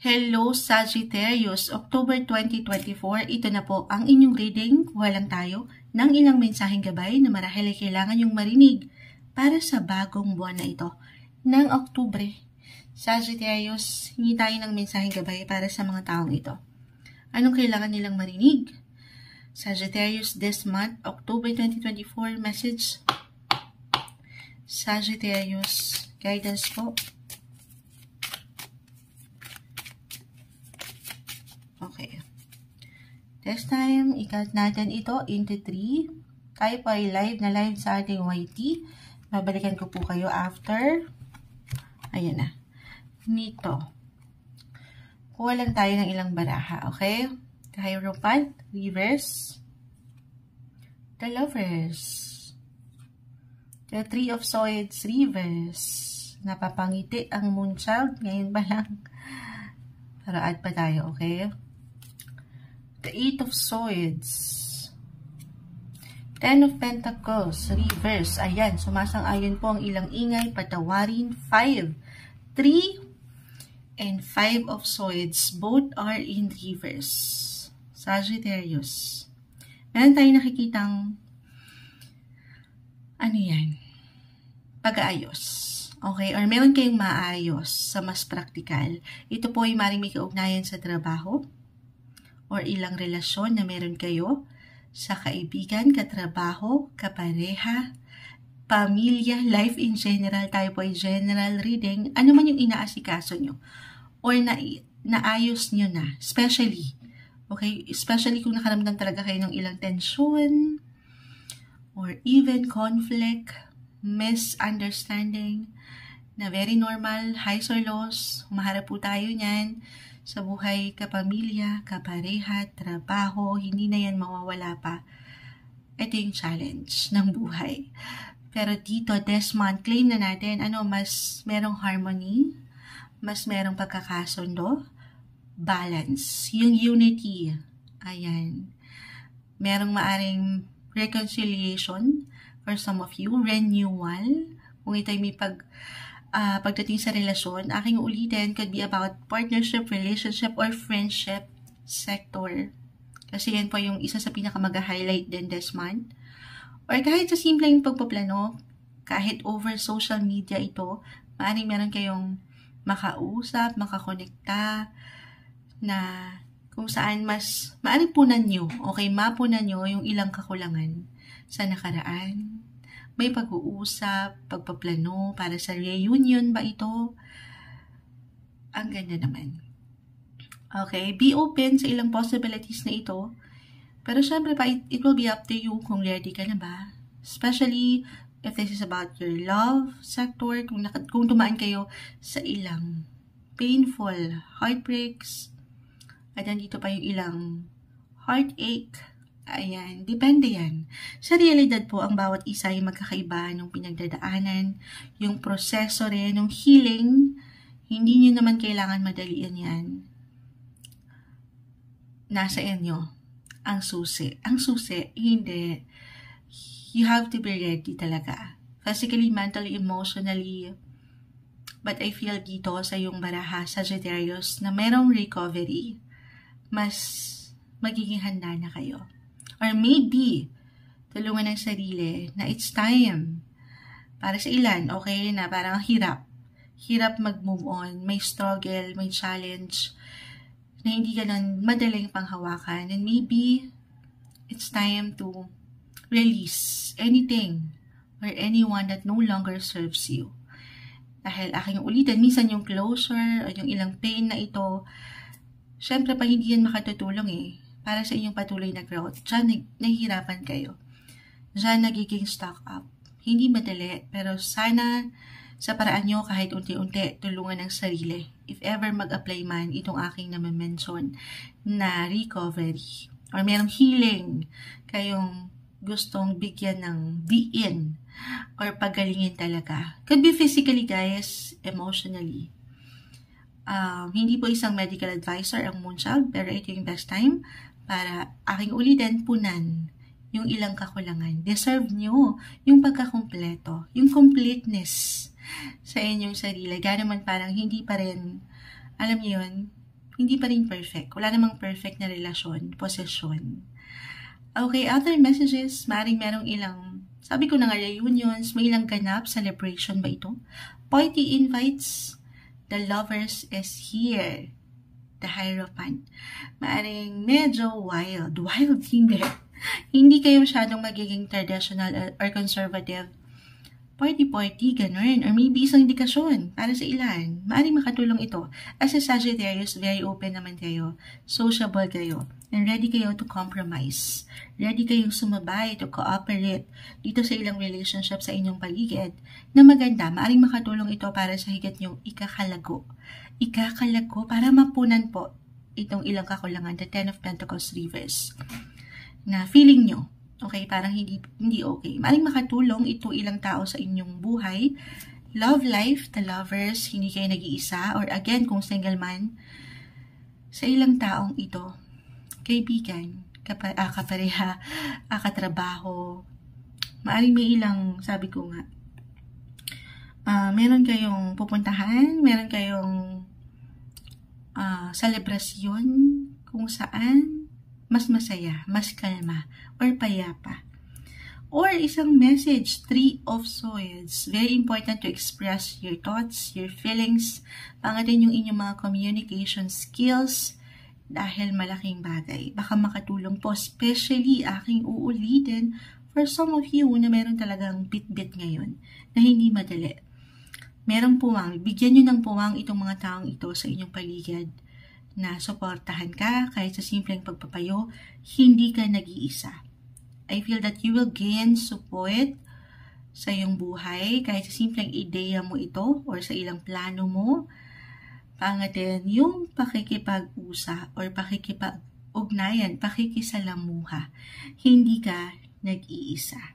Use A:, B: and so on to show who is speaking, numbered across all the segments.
A: Hello Sagittarius, October 2024, ito na po ang inyong reading. Kuha lang tayo ng ilang mensaheng gabay na marahil ay kailangan yung marinig para sa bagong buwan na ito ng Oktubre. Sagittarius, hingi tayo ng mensaheng gabay para sa mga taong ito. Anong kailangan nilang marinig? Sagittarius, this month, October 2024, message. Sagittarius, guidance po. Okay. This time, i-count natin ito into 3. Tayo po ay live sa ating YT. Babalikan ko po kayo after. Ayan na. Nito. Kuha lang tayo ng ilang baraha. Okay? The Hierophant, reverse. The Lovers. The Three of Swords, reverse. Napapangiti ang Moonchild. Ngayon pa lang. Para add pa tayo, okay? The Eight of Swords. Ten of Pentacles, reverse. Ayan, sumasang-ayon po ang ilang ingay, patawarin. 5, 3, and 5 of Swords. Both are in reverse. Sagittarius. Meron tayong nakikitang ano yan? Pag-aayos. Okay? Or meron kayong maayos sa mas praktikal. Ito po ay maring may kaugnayan sa trabaho or ilang relasyon na meron kayo sa kaibigan, katrabaho, kapareha, pamilya, life in general. Tayo po ay general reading. Ano man yung inaasikaso nyo or naayos nyo na. Especially, okay? Especially kung nakaramdam talaga kayo ng ilang tensyon or even conflict, misunderstanding, na very normal, highs or lows, humaharap po tayo niyan sa buhay, kapamilya, kapareha, trabaho, hindi na yan mawawala pa. Ito yung challenge ng buhay. Pero dito, this month, claim na natin, mas merong harmony, mas merong pagkakasundo, balance, yung unity, ayan. Merong maaring reconciliation for some of you, renewal, kung ito'y may pagdating sa relasyon, aking ulitin, could be about partnership, relationship, or friendship sector. Kasi yan po yung isa sa pinaka-mag-highlight din this month. Or kahit sa simpleng pagpaplano, kahit over social media ito, maaaring meron kayong makausap, makakonekta, na kung saan mas maaaring punan nyo, okay, mapunan nyo yung ilang kakulangan sa nakaraan. May pag-uusap, pagpaplano para sa reunion ba ito? Ang ganda naman. Okay, be open sa ilang possibilities na ito. Pero syempre pa, it will be up to you kung ready ka na ba. Especially if this is about your love sector, kung dumaan kayo sa ilang painful heartbreaks, at nandito pa yung ilang heartache. Ayan, depende yan. Sa realidad po, ang bawat isa ay magkakaiba ng pinagdadaanan, yung proseso rin, yung healing, hindi nyo naman kailangan madalian yan. Nasa inyo ang susi. Ang susi, hindi. You have to be ready talaga. Physically, mentally, emotionally. But I feel dito sa yung baraha, Sagittarius, na merong recovery. Mas magiging handa na kayo. Or maybe, tulungan ng sarili na it's time. Para sa ilan, okay, na parang hirap. Hirap mag-move on. May struggle, may challenge na hindi ganun madaling panghawakan. And maybe, it's time to release anything or anyone that no longer serves you. Dahil aking ulitin, minsan yung closure o yung ilang pain na ito, syempre pa hindi yan makatutulong para sa inyong patuloy na growth. Diyan nahihirapan kayo. Diyan nagiging stock up. Hindi madali, pero sana sa paraan nyo kahit unti-unti tulungan ng sarili. If ever mag-apply man itong aking na-mention na recovery or merong healing kayong gustong bigyan ng diin or pagalingin talaga. Could be physically guys, emotionally. Hindi po isang medical advisor ang Moonchild, pero ito yung best time para aking ulitin, punan yung ilang kakulangan. Deserve nyo yung pagkakumpleto, yung completeness sa inyong sarili. Gano'n man parang hindi pa rin, alam niyo yun, hindi pa rin perfect. Wala namang perfect na relasyon, posesyon. Okay, other messages, maaaring merong ilang, sabi ko na nga, reunions, may ilang ganap, celebration ba ito? Party invites, the lovers is here, the Hierophant. Maaaring medyo wild hindi. Hindi kayo masyadong magiging traditional or conservative. Party, ganun. Or maybe isang indikasyon para sa ilan. Maaaring makatulong ito. As a Sagittarius, very open naman kayo. Sociable kayo. And ready kayo to compromise. Ready kayong sumabay, to cooperate dito sa ilang relationship sa inyong paligid na maganda. Maaaring makatulong ito para sa higit nyong ikakalago. Ikakalago para mapunan po itong ilang kakulangan. The Ten of Pentacles reverse. Na feeling nyo. Okay, parang hindi okay. Maaaring makatulong ito ilang tao sa inyong buhay. Love life, the lovers, hindi kayo nag-iisa. Or again, kung single man, sa ilang taong ito, kaibigan, kapareha, katrabaho. Maaaring may ilang, sabi ko nga, meron kayong pupuntahan, meron kayong selebrasyon kung saan mas masaya, mas kalma, or payapa. Or isang message, 3 of Swords. Very important to express your thoughts, your feelings, pangatin yung inyong mga communication skills dahil malaking bagay. Baka makatulong po, especially aking uulitin for some of you na meron talagang bit-bit ngayon na hindi madali. Merong puwang, bigyan nyo ng puwang itong mga taong ito sa inyong paligid na suportahan ka kahit sa simpleng pagpapayo, hindi ka nag-iisa. I feel that you will gain support sa iyong buhay kahit sa simpleng ideya mo ito or sa ilang plano mo. Pangatin, yung pakikipag-usa or pakikipag-ugnayan, pakikisalamuha. Hindi ka nag-iisa.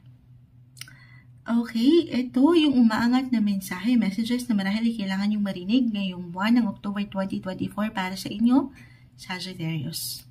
A: Okay, ito yung umaangat na mensahe, messages na marahil kailangan yung marinig ngayong buwan ng October 2024 para sa inyo, Sagittarius.